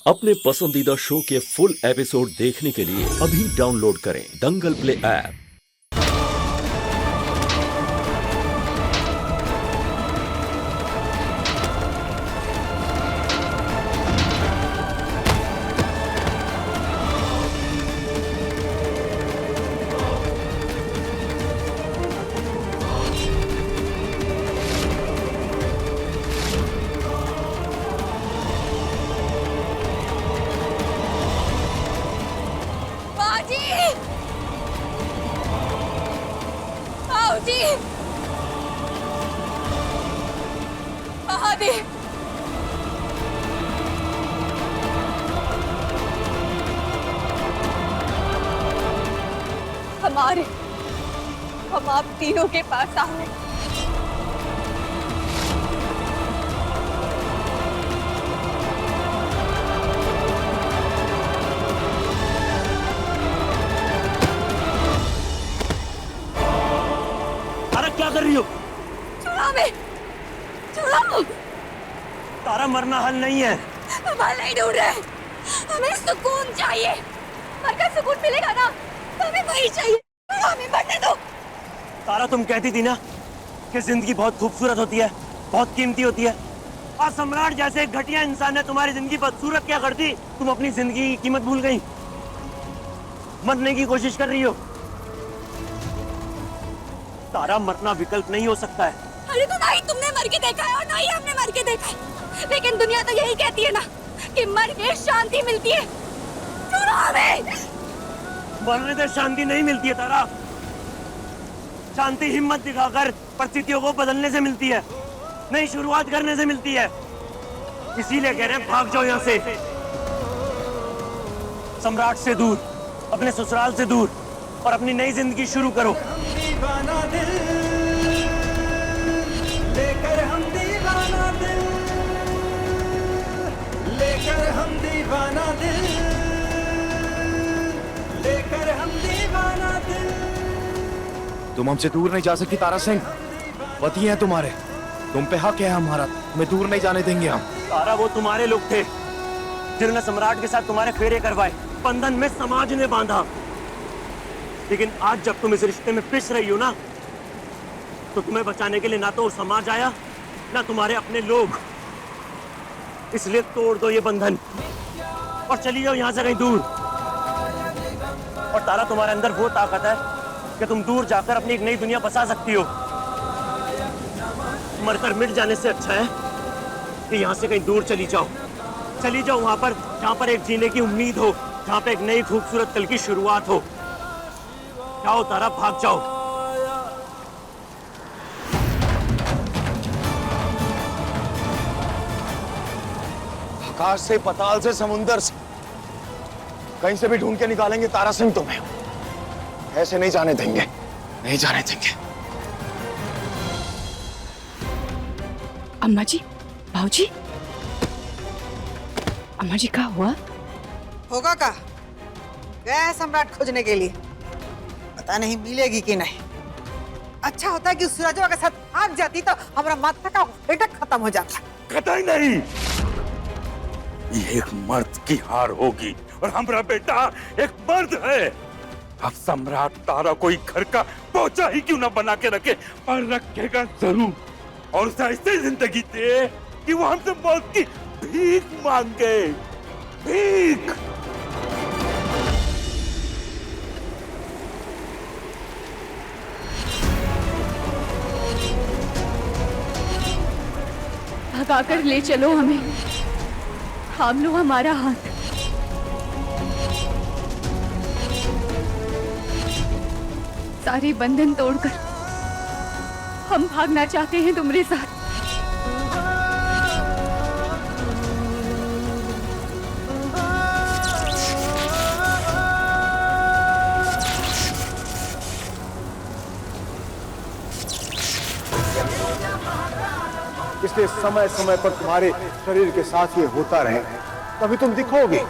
अपने पसंदीदा शो के फुल एपिसोड देखने के लिए अभी डाउनलोड करें दंगल प्ले ऐप। महादेव, हम आप तीनों के पास आ रहे। तारा क्या कर रही हो? चुराओ। तारा मरना हल नहीं है। हम हल नहीं ढूंढ रहे, हमें सुकून चाहिए। मर कर सुकून मिलेगा ना, तो हमें वही चाहिए। हमें मरने दो। तारा, तुम कहती थी ना कि जिंदगी बहुत खूबसूरत होती है, बहुत कीमती होती है। और सम्राट जैसे एक घटिया इंसान ने तुम्हारी जिंदगी बदसूरत क्या कर दी? तुम अपनी जिंदगी की कीमत भूल गई, मरने की कोशिश कर रही हो। तारा, मरना विकल्प नहीं हो सकता है। अरे तो ना ही तुमने मर के देखा है और ना ही हमने मर के देखा है, लेकिन दुनिया तो यही कहती है ना कि मर के शांति मिलती है। छोड़ो हमें। मरने से शांति नहीं मिलती है तारा। शांति हिम्मत दिखाकर परिस्थितियों को बदलने से मिलती है, नई शुरुआत करने से मिलती है। इसीलिए कह रहे हैं, भाग जाओ यहाँ से, सम्राट से दूर, अपने ससुराल से दूर, और अपनी नई जिंदगी शुरू करो। दीवाना दिल लेकर हम दीवाना दिल लेकर हम दीवाना दिल लेकर हम दीवाना दिल। तुम हमसे दूर नहीं जा सकती तारा सिंह, पति हैं तुम्हारे, तुम पे हक है हमारा, तुम्हें दूर नहीं जाने देंगे हम। तारा, वो तुम्हारे लोग थे जिन्होंने सम्राट के साथ तुम्हारे फेरे करवाए, बंधन में समाज ने बांधा। लेकिन आज जब तुम इस रिश्ते में पिस रही हो ना, तो तुम्हें बचाने के लिए ना तो समाज आया, ना तुम्हारे अपने लोग। इसलिए तोड़ दो ये बंधन और चली जाओ यहाँ से कहीं दूर। और तारा, तुम्हारे अंदर वो ताकत है कि तुम दूर जाकर अपनी एक नई दुनिया बसा सकती हो। मरकर मिट जाने से अच्छा है कि यहाँ से कहीं दूर चली जाओ। चली जाओ वहां पर जहाँ पर एक जीने की उम्मीद हो, जहाँ पे एक नई खूबसूरत कल की शुरुआत हो। जाओ तारा, भाग जाओ। आकाश से, पताल से, समुंदर से, कहीं से भी ढूंढ के निकालेंगे तारा सिंह तुम्हें। ऐसे नहीं जाने देंगे, नहीं जाने देंगे। अम्मा जी, भाऊजी, अम्मा जी, क्या हुआ? होगा का गया है सम्राट खोजने के लिए, पता नहीं मिलेगी कि नहीं। अच्छा होता है कि सूरजवा के साथ भाग जाती तो हमारा माथा का हेडेक खत्म हो जाता। कतई नहीं, ये एक मर्द की हार होगी और हमारा बेटा एक मर्द है। अब सम्राट तारा कोई घर का पोछा ही क्यों ना बना के रखे, और रखेगा जरूर। और उसे ऐसी जिंदगी दे कि वो हमसे मौत की भीख मांगे, भीख। भगाकर ले चलो हमें, थाम लो हमारा हाथ। सारे बंधन तोड़कर हम भागना चाहते हैं तुम्हारे साथ। इसलिए समय समय पर तुम्हारे शरीर के साथ ये होता रहे। कभी तुम दिखोगे,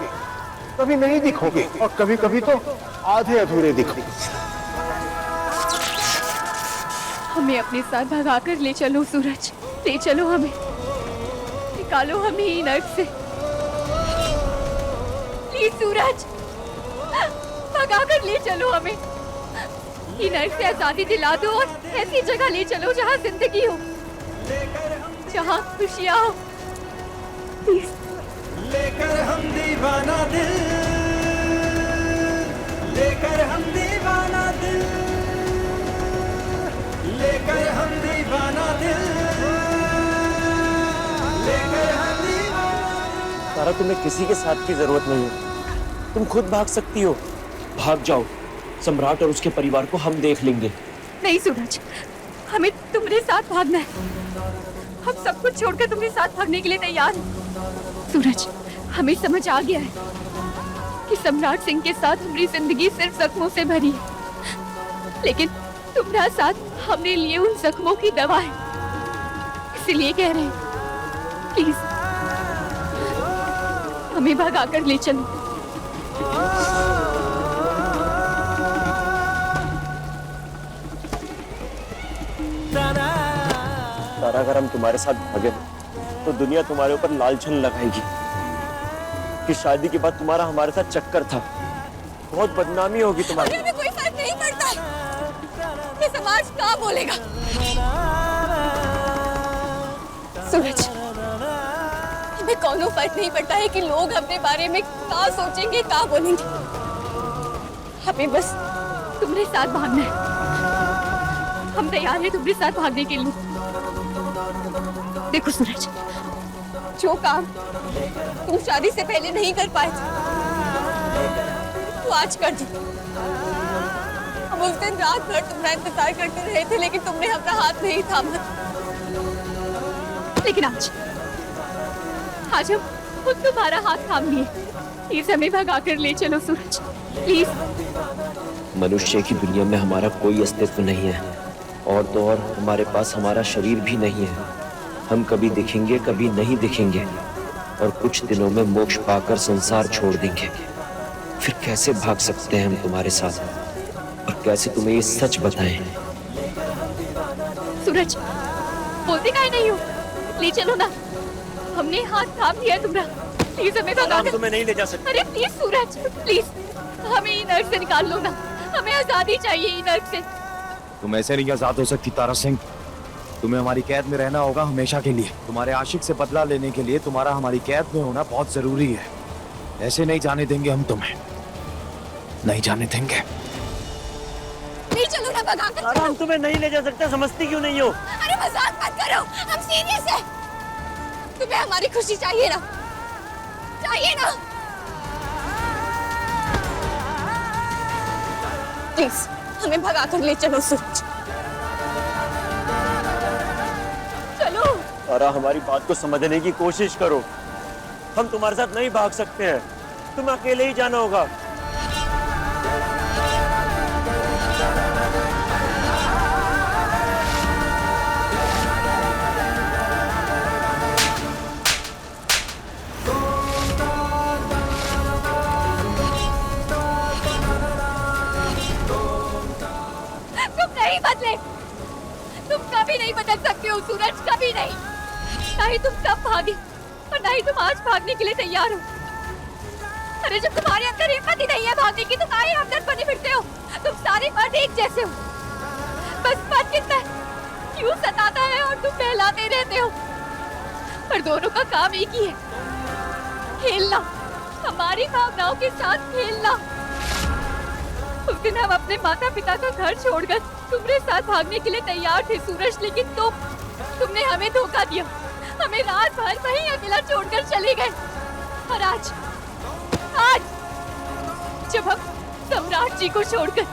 कभी नहीं दिखोगे, और कभी कभी तो आधे अधूरे दिखोगे। हमें अपने साथ भगाकर ले चलो सूरज, ले चलो हमें, निकालो हमें इन नर्क से। प्लीज सूरज, भगा कर ले चलो हमें। इन्हें से आजादी दिला दो और ऐसी जगह ले चलो जहाँ जिंदगी हो, जहाँ खुशियाँ हो। प्लीज। लेकर हम दीवाना दिल, लेकर हम दीवाना दिल, लेकर हम दीवाना दिल, लेकर हम दीवाना। तारा, तुम्हें किसी के साथ की जरूरत नहीं है, तुम खुद भाग सकती हो। भाग जाओ, सम्राट और उसके परिवार को हम देख लेंगे। नहीं सूरज, हमें तुम्हारे साथ भागना है। हम सब कुछ छोड़कर तुम्हारे साथ भागने के लिए तैयार हैं। सूरज, हमें समझ आ गया है कि सम्राट सिंह के साथ हमारी जिंदगी सिर्फ जख्मों से भरी है, लेकिन तुम्हारा साथ हमने लिए उन जख्मों की दवा है। इसलिए कह रहे हैं, प्लीज हमें भगाकर ले चलो। तारा, अगर हम तुम्हारे साथ भागे तो दुनिया तुम्हारे ऊपर लालछन लगाएगी कि शादी के बाद तुम्हारा हमारे साथ चक्कर था। बहुत बदनामी होगी तुम्हारी। हमें कोई फर्क नहीं पड़ता ये समाज क्या बोलेगा। सूरज, हमें कोनो फर्क नहीं पड़ता है कि लोग अपने बारे में क्या सोचेंगे, क्या बोलेंगे। हमें बस तुम्हारे साथ भागना है। हम तैयार हैं तुम्हारे साथ भागने के लिए। देखो सूरज, जो काम तुम शादी से पहले नहीं कर पाए थे, वो आज कर दी। हम उस दिन रात भर तुम्हारा इंतजार करते रहे थे, लेकिन तुमने अपना हाथ नहीं थामा। लेकिन आज हम खुद तुम्हारा हाथ थाम लिए। प्लीज हमें भगाकर ले चलो सूरज, प्लीज। मनुष्य की दुनिया में हमारा कोई अस्तित्व नहीं है, और तो और हमारे पास हमारा शरीर भी नहीं है। हम कभी दिखेंगे, कभी नहीं दिखेंगे, और कुछ दिनों में मोक्ष पाकर संसार छोड़ देंगे। फिर कैसे भाग सकते हैं हम तुम्हारे साथ, और कैसे तुम्हें ये सच बताएं? सूरज, बोलते काहे नहीं हो? ले चलो ना, हमने हाथ थाम लिया तुम्हारा। प्लीज हमें भगाकर। तुम्हें नहीं ले जा सकते। अरे प्लीज सूरज, प्लीज हमें इन नर्क से निकाल लो ना। हमें आजादी चाहिए इन नर्क से। तुम ऐसे नहीं आजाद हो सकती तारा सिंह। तुम्हें हमारी कैद में रहना होगा हमेशा के लिए। तुम्हारे आशिक से बदला लेने के लिए तुम्हारा हमारी कैद में होना बहुत जरूरी है। ऐसे नहीं जाने देंगे हम तुम्हें, नहीं जाने देंगे। नहीं चलो ना, भगाकर तारा, हम तुम्हें नहीं ले जा सकते, समझती क्यों नहीं हो? अरे मजाक मत करो, हम सीरियस है। तुम्हें हमारी खुशी चाहिए ना, चाहिए ना। प्लीज हमें भगाकर ले चलो सूरज। चलो तारा, हमारी बात को समझने की कोशिश करो। हम तुम्हारे साथ नहीं भाग सकते हैं, तुम्हें अकेले ही जाना होगा। नहीं बदले, तुम कभी नहीं बदल सकते हो सूरज, कभी नहीं। ना ही तुम तब भागे और ना ही तुम आज भागने के लिए तैयार हो। अरे जब तुम्हारे अंदर हिम्मत ही नहीं है भागने की, तो काहे हमदर्द बने फिरते हो? तुम सारे मर्द एक जैसे हो, बस मत कितना क्यों सताता है और तुम बहलाते रहते हो। पर दोनों का काम एक ही है, खेलना, हमारी भावनाओं के साथ खेलना। उस दिन हम अपने माता पिता का घर छोड़कर तुम्हारे साथ भागने के लिए तैयार थे सूरज, लेकिन तुमने हमें धोखा दिया। हमें रात भर वहीं अकेला छोड़कर चले गए। और आज जब हम सम्राट जी को छोड़कर,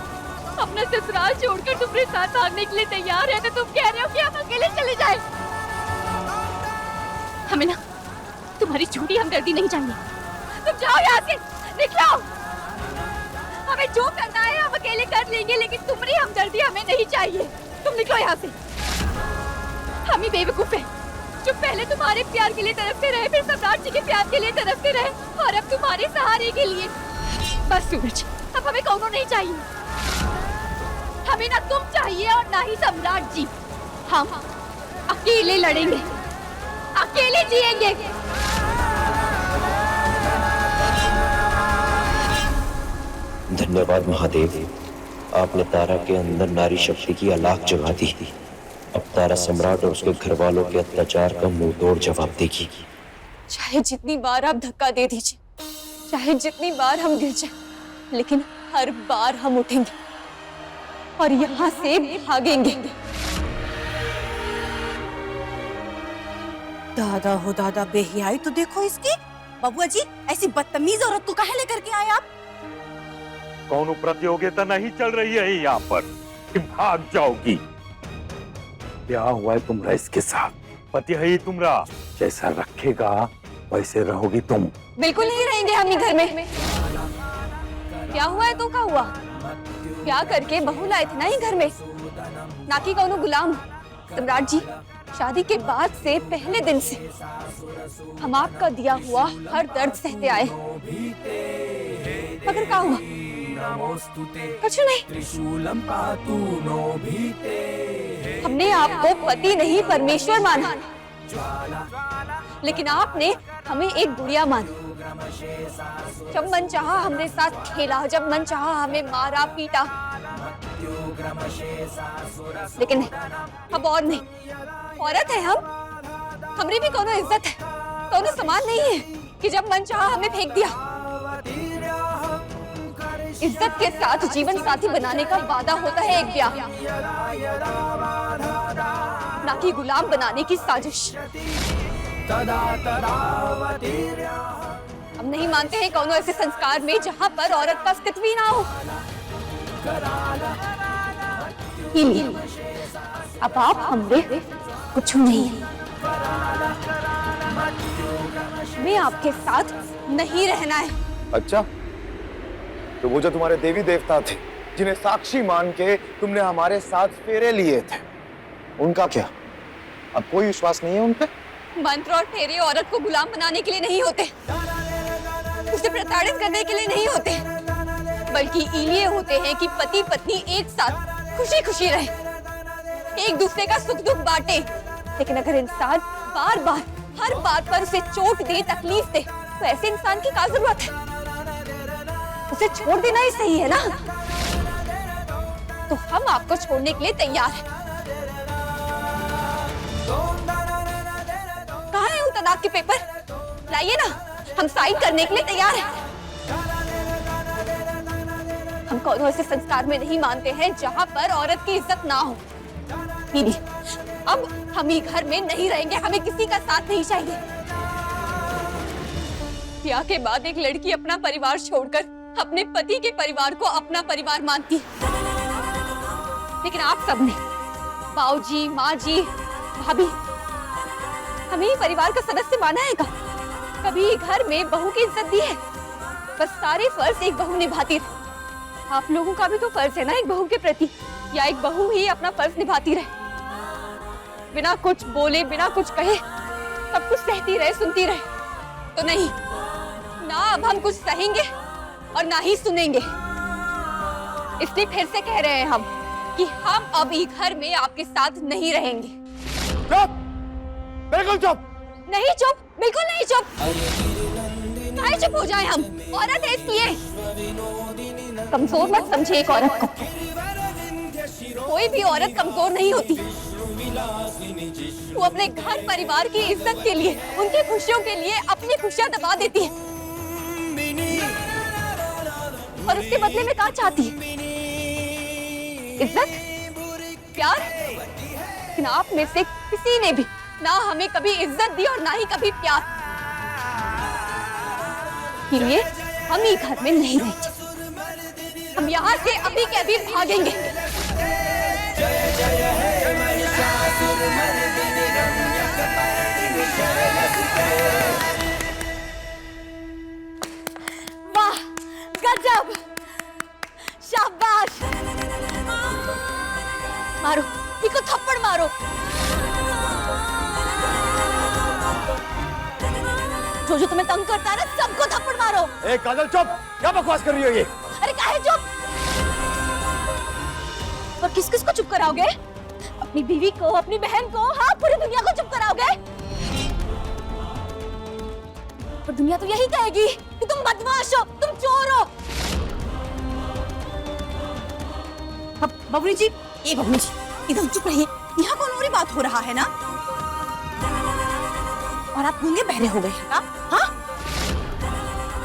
अपना ससुराल छोड़कर तुम्हारे साथ भागने के लिए तैयार है, तो तुम कह रहे हो कि हम अकेले चले जाएं। हमें ना तुम्हारी झूठी हमदर्दी नहीं चाहिए। तुम जाओ यहाँ से, निकलो। हमें जो करना है हम अकेले कर लेंगे, लेकिन तुम्हारी हमदर्दी हमें नहीं चाहिए। तुम निकलो यहाँ से। हम ही बेवकूफ हैं, जो पहले तुम्हारे प्यार के लिए तरसते रहे, फिर सम्राट जी के प्यार के लिए तरसते रहे, और अब तुम्हारे सहारे के लिए। बस सूरज, अब हमें कौनो नहीं चाहिए। हमें ना तुम चाहिए और ना ही सम्राट जी। हम अकेले लड़ेंगे, अकेले जिएंगे। धन्यवाद महादेव, आपने तारा के अंदर नारी शक्ति की अलाख जगा दी। अब तारा सम्राट और उसके घर वालों के अत्याचार का मुंह तोड़ जवाब देगी। चाहे जितनी बार आप धक्का दे दीजिए, चाहे जितनी बार हम गिर जाएं, लेकिन हर बार हम उठेंगे और यहाँ से भागेंगे। दादा हो दादा, बेहियाई तो देखो इसकी। बबुआ जी, ऐसी बदतमीज औरत को काहे लेकर के आए आप? कौन प्रतियोगिता नहीं चल रही है यहाँ पर कि भाग जाओगी? क्या हुआ है तुम्हारा इसके साथ? पति है ही तुम्हारा, जैसा रखेगा वैसे रहोगी तुम। बिल्कुल नहीं रहेंगे हम ही घर में। क्या हुआ है तो क्या हुआ? क्या करके बहू लाए थे ना ही घर में, ना कि कौनो गुलाम। सम्राट जी, शादी के बाद से पहले दिन से हम आपका दिया हुआ हर दर्द सहते आए, मगर क्या हुआ? कुछ नहीं। हमने आपको पति नहीं परमेश्वर माना, लेकिन आपने हमें एक गुड़िया माना। जब मन चाहा हमने साथ खेला, जब मन चाहा हमें मारा पीटा, लेकिन नहीं, अब और नहीं। औरत है हम, हमारी भी कोनो इज्जत है, कोनो सम्मान नहीं है कि जब मन चाहा हमें फेंक दिया। इज्जत के साथ जीवन साथी बनाने का वादा होता है एक ब्याह, ना कि गुलाम बनाने की साजिश। हम नहीं मानते हैं कौनो ऐसे संस्कार में जहां पर औरत का अस्तित्व ही ना हो। अब आप हमरे कुछ नहीं, मैं आपके साथ नहीं रहना है। अच्छा, तो वो जो तुम्हारे देवी देवता थे, जिन्हें साक्षी मान के तुमने हमारे साथ फेरे लिए थे, उनका क्या? अब कोई विश्वास नहीं है उन पे? मंत्र और फेरे औरत को गुलाम बनाने के लिए नहीं होते, उसे प्रताड़ित करने के लिए नहीं होते, बल्कि इलिए होते हैं कि पति पत्नी एक साथ खुशी खुशी रहे, एक दूसरे का सुख दुख बांटे। लेकिन अगर इंसान बार बार हर बात पर उसे चोट दे, तकलीफ दे, तो ऐसे इंसान की क्या जरूरत है? उसे छोड़ देना ही सही है ना? तो हम आपको छोड़ने के लिए तैयार हैं। कहाँ है उन तलाक के पेपर? लाइए ना, हम साइन करने के लिए तैयार हैं। हम कौन ऐसे संस्कार में नहीं मानते हैं जहां पर औरत की इज्जत ना हो। दीदी, अब हम ही घर में नहीं रहेंगे, हमें किसी का साथ नहीं चाहिए। ब्याह के बाद एक लड़की अपना परिवार छोड़कर अपने पति के परिवार को अपना परिवार मानती है, लेकिन आप सबने, बाऊजी, माँ जी, भाभी, हमें ही परिवार का सदस्य माना है क्या? कभी घर में बहू की इज्जत दी है? बस सारे फर्ज एक बहू निभाती रहे। आप लोगों का भी तो फर्ज है ना एक बहू के प्रति, या एक बहू ही अपना फर्ज निभाती रहे, बिना कुछ बोले, बिना कुछ कहे, सब कुछ सहती रहे, सुनती रहे? तो नहीं ना, अब हम कुछ सहेंगे और ना ही सुनेंगे। इसलिए फिर से कह रहे हैं हम कि हम अब इस घर में आपके साथ नहीं रहेंगे। चुप! बिल्कुल चुप! नहीं चुप, बिल्कुल नहीं चुप। काहे चुप हो जाए हम? औरत है इसलिए। कमजोर मत समझिए एक औरत को, कोई भी औरत कमजोर नहीं होती। वो अपने घर परिवार की इज्जत के लिए, उनकी खुशियों के लिए अपनी खुशियां दबा देती है, और उसके बदले में क्या चाहती है? इज्जत, प्यार। लेकिन आप में से किसी ने भी ना हमें कभी इज्जत दी और ना ही कभी प्यार। इसलिए हम ही घर में नहीं रहेंगे, हम यहाँ से अभी के अभी भागेंगे। वाह, गजब, शाबाश। मारो, इसको थप्पड़ मारो। जो तुम्हें तंग करता है ना, सबको थप्पड़ मारो। ए काजल, चुप! क्या बकवास कर रही हो ये? अरे काहे चुप? और किस किस को चुप कराओगे? अपनी बीवी को, अपनी बहन को, हाँ, पूरी दुनिया को चुप कराओगे? पर दुनिया तो यही कहेगी कि तुम बदमाश हो, तुम चोर हो। बबुनी जी, ये बबुनी जी एकदम चुप रहिए। यहाँ कौन और बात हो रहा है ना? और आप गूंगे बहरे हो गए हैं क्या? हाँ,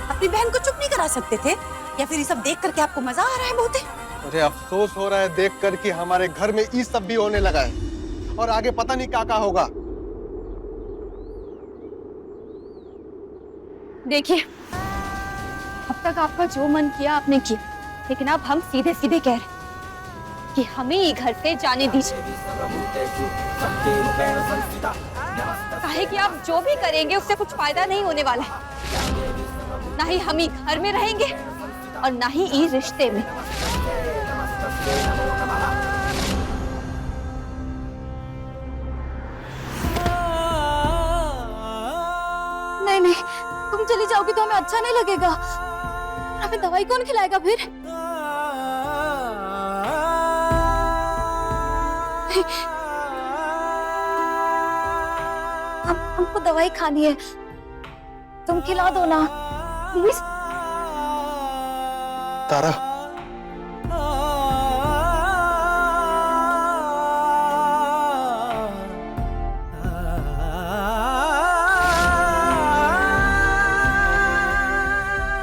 अपनी बहन को चुप नहीं करा सकते थे? या फिर ये सब देख करके आपको मजा आ रहा है बहुत? मुझे अफसोस हो रहा है देख कर कि हमारे घर में ये सब भी होने लगा है और आगे पता नहीं क्या होगा। देखिए, अब तक आपका जो मन किया आपने किया, लेकिन अब हम सीधे सीधे कह रहे हैं कि हमें ये घर से जाने दीजिए। काहे कि आप जो भी करेंगे उससे कुछ फायदा नहीं होने वाला है। ना ही हम ही घर में रहेंगे और ना ही इस रिश्ते में। नहीं नहीं, तुम चली जाओगी तो हमें अच्छा नहीं लगेगा। हमें दवाई कौन खिलाएगा फिर? हमको दवाई खानी है, तुम खिला दो ना प्लीज। तारा,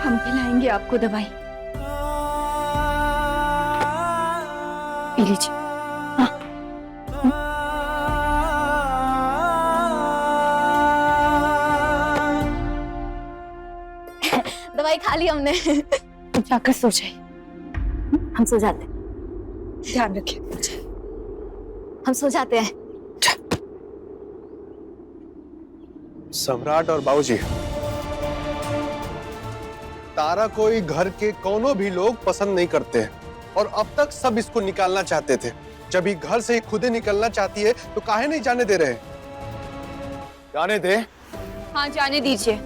हम खिलाएंगे आपको दवाई, पी लीजिए। दवाई खा ली हमने। जाकर सो जाइए। हम सो जाते हैं, ध्यान रखिए। हम सो जाते हैं। सम्राट और बाबूजी, तारा कोई घर के कोनो भी लोग पसंद नहीं करते हैं और अब तक सब इसको निकालना चाहते थे। जब ये घर से खुद ही निकलना चाहती है तो काहे नहीं जाने दे रहे? जाने दे। हाँ, जाने दीजिए।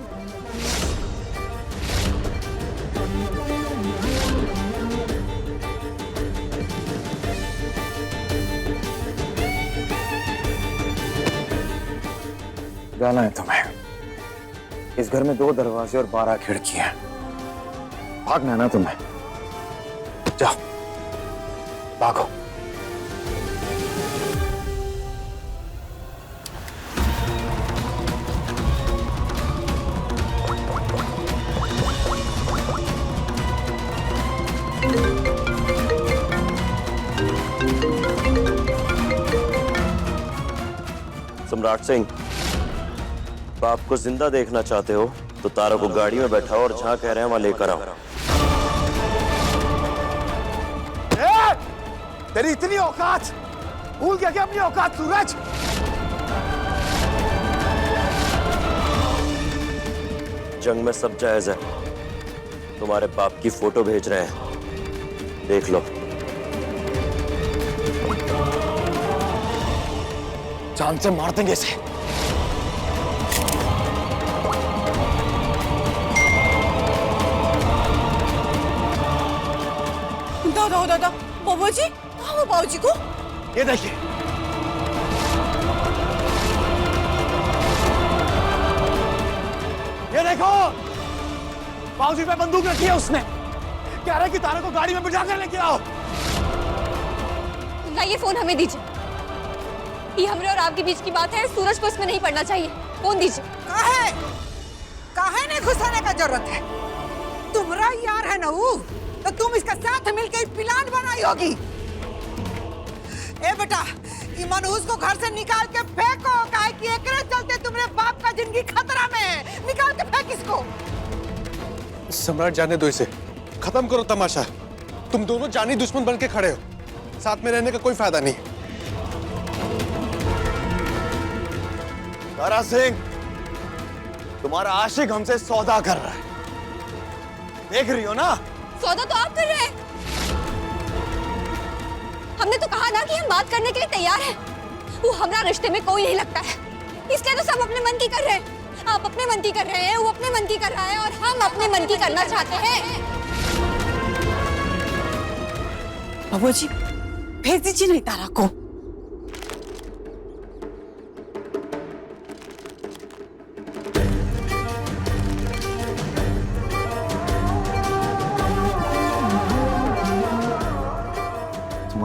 जाना है तुम्हें। इस घर में 2 दरवाजे और 12 खिड़कियां हैं। भागना है ना तुम्हें? जाओ, भागो। सम्राट सिंह, बाप को जिंदा देखना चाहते हो तो तारा को गाड़ी में बैठाओ और जहां कह रहे हैं वहां लेकर आओ। तेरी इतनी औकात, भूल गया क्या अपनी औकात सूरज? जंग में सब जायज है। तुम्हारे बाप की फोटो भेज रहे हैं, देख लो। जान से मार देंगे इसे। दादा दादा, बाबू जी, कहाँ हो बाबू जी को? ये देखिए, ये देखो, बाबूजी पे बंदूक रखी है उसने। कह रहा है कि तारा को गाड़ी में बिठा कर लेके आओ। लाइए फोन हमें दीजिए। ये हमरे और आपके बीच की बात है, सूरज को इसमें नहीं पड़ना चाहिए। फोन दीजिए। काहे नहीं घुसाने का जरूरत है? तुम्हारा यार है ना वो, तो तुम इसका साथ मिलकर प्लान बनाई होगी। ए बेटा, ये मनहूस को घर से निकाल के फेंको, काहे कि एकरे चलते तुम्हारे बाप का जिंदगी खतरा में है। निकाल के फेंक इसको। सम्राट, जाने दो इसे। खत्म करो तमाशा। तुम दोनों जानी दुश्मन बन के खड़े हो, साथ में रहने का कोई फायदा नहीं। तारा सिंह, तुम्हारा आशिक हमसे सौदा कर रहा है, देख रही हो ना? सौदा तो आप कर रहे हैं। हमने तो कहा ना कि हम बात करने के लिए तैयार हैं। वो हमारा रिश्ते में कोई नहीं लगता है, इसलिए तो सब अपने मन की कर रहे हैं। आप अपने मन की कर रहे हैं, वो अपने मन की कर रहा है और हम अपने मन की करना चाहते हैं। बाबू जी, भेज दीजिए नहीं तारा को।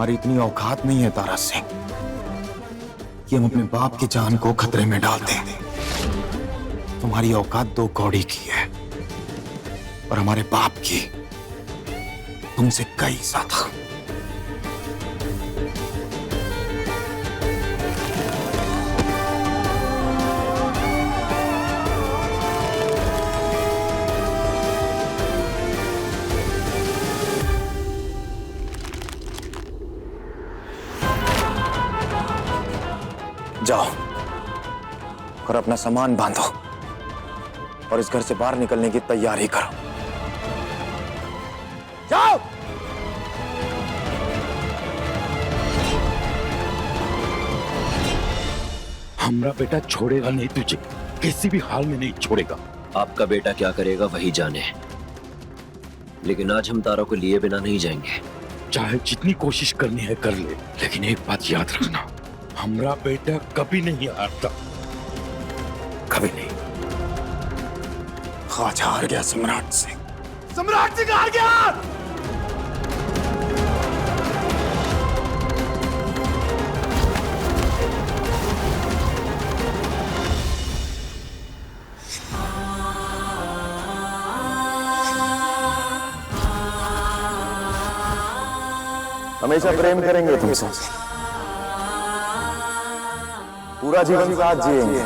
हमारी इतनी औकात नहीं है तारा सिंह कि हम अपने बाप की जान को खतरे में डाल दें। तुम्हारी औकात 2 कौड़ी की है और हमारे बाप की तुमसे कई ज्यादा। जाओ और अपना सामान बांधो और इस घर से बाहर निकलने की तैयारी करो। जाओ। हमारा बेटा छोड़ेगा नहीं तुझे, किसी भी हाल में नहीं छोड़ेगा। आपका बेटा क्या करेगा वही जाने, लेकिन आज हम तारा को लिए बिना नहीं जाएंगे। चाहे जितनी कोशिश करनी है कर ले, लेकिन एक बात याद रखना, हमारा बेटा कभी नहीं हारता, कभी नहीं। आज हार गया सम्राट सिंह। सम्राट सिंह हार गया। हमेशा प्रेम करेंगे तुमसे, पूरा जीवन साथ जिएंगे।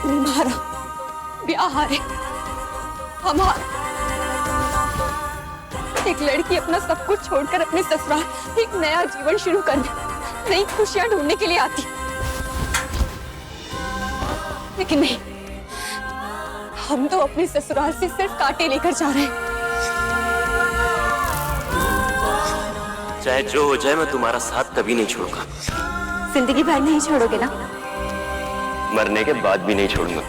तुम्हारा ब्याह है, हमारा। एक लड़की अपना सब कुछ छोड़कर अपने ससुराल एक नया जीवन शुरू करने, नई खुशियां ढूंढने के लिए आती, लेकिन नहीं, हम तो अपने ससुराल से सिर्फ कांटे लेकर जा रहे हैं। चाहे जो हो जाए, मैं तुम्हारा साथ कभी नहीं छोड़ूंगा। जिंदगी भर नहीं छोड़ोगे ना? मरने के बाद भी नहीं छोड़ूंगा।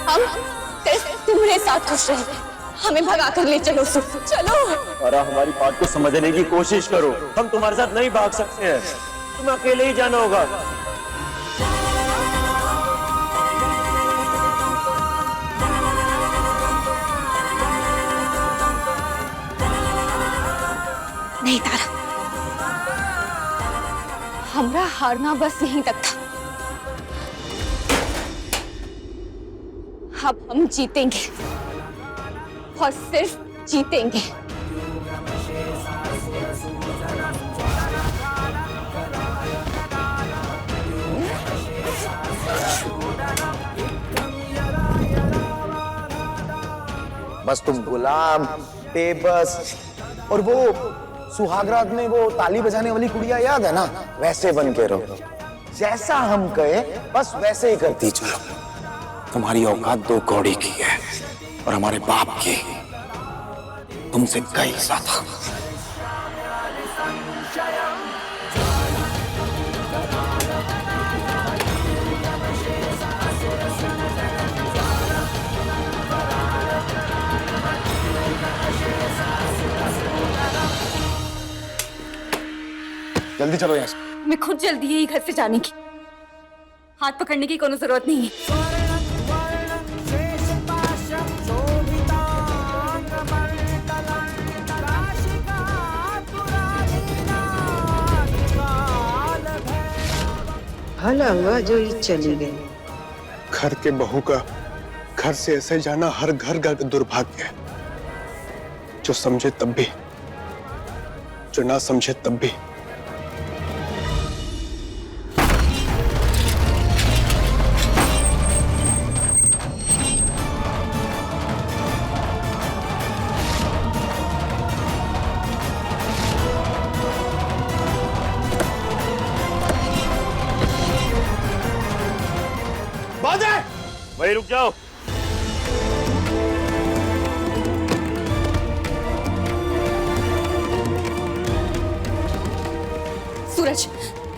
हम सिर्फ तुम्हारे साथ खुश रहेंगे, हमें भगा कर ले चलो। चलो और हमारी बात को समझने की कोशिश करो। हम तुम्हारे साथ नहीं भाग सकते हैं, तुम्हें अकेले ही जाना होगा। नहीं तारा, हमारा हारना बस यहीं तक था। अब हम जीतेंगे और सिर्फ जीतेंगे। बस तुम गुलाम, बेबस और वो सुहागरात में वो ताली बजाने वाली कुड़िया याद है ना, वैसे बन के रहो। जैसा हम कहे बस वैसे ही करती चलो। तुम्हारी औकात 2 कौड़ी की है और हमारे बाप की तुमसे कई ज्यादा। जल्दी चलो यहाँ से। मैं खुद जल्दी है घर से जाने की, हाथ पकड़ने की कोई जरूरत नहीं है। भला हुआ जो ये चली गई। घर के बहू का घर से ऐसे जाना हर घर का दुर्भाग्य है। जो समझे तब भी, जो ना समझे तब भी। वहीं रुक जाओ। सूरज,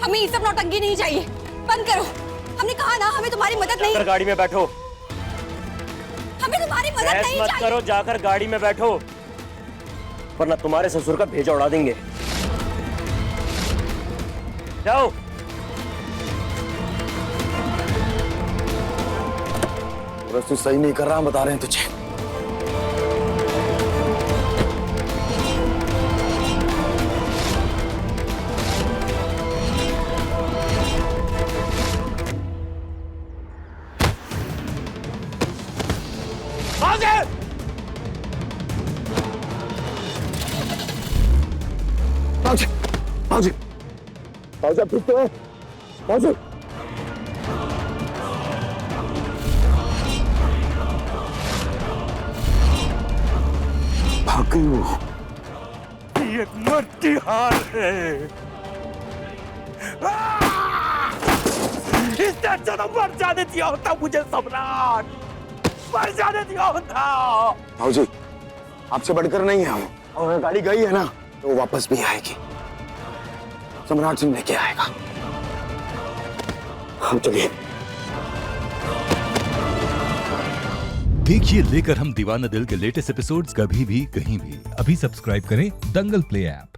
हमें ये सब नौटंकी नहीं चाहिए, बंद करो। हमने कहा ना, हमें तुम्हारी मदद नहीं। गाड़ी में बैठो। हमें तुम्हारी मदद बहस नहीं मत चाहिए। करो, जाकर गाड़ी में बैठो, वरना तुम्हारे ससुर का भेजा उड़ा देंगे। जाओ। बस तू सही नहीं कर रहा, हम बता रहे हैं तुझे। ठीक तो है बाजू। भाग गई वो। ये एक मर्द की हार है। इससे अच्छा तो मर जाने दिया होता मुझे सम्राट, मर जाने दिया होता। भाजी, आपसे बढ़कर नहीं है वो। और अगर गाड़ी गई है ना तो वो वापस भी आएगी। सम्राट सिंह लेके आएगा। हम चलिए। देखिए लेकर हम दीवाना दिल के लेटेस्ट एपिसोड्स कभी भी कहीं भी। अभी सब्सक्राइब करें दंगल प्ले ऐप।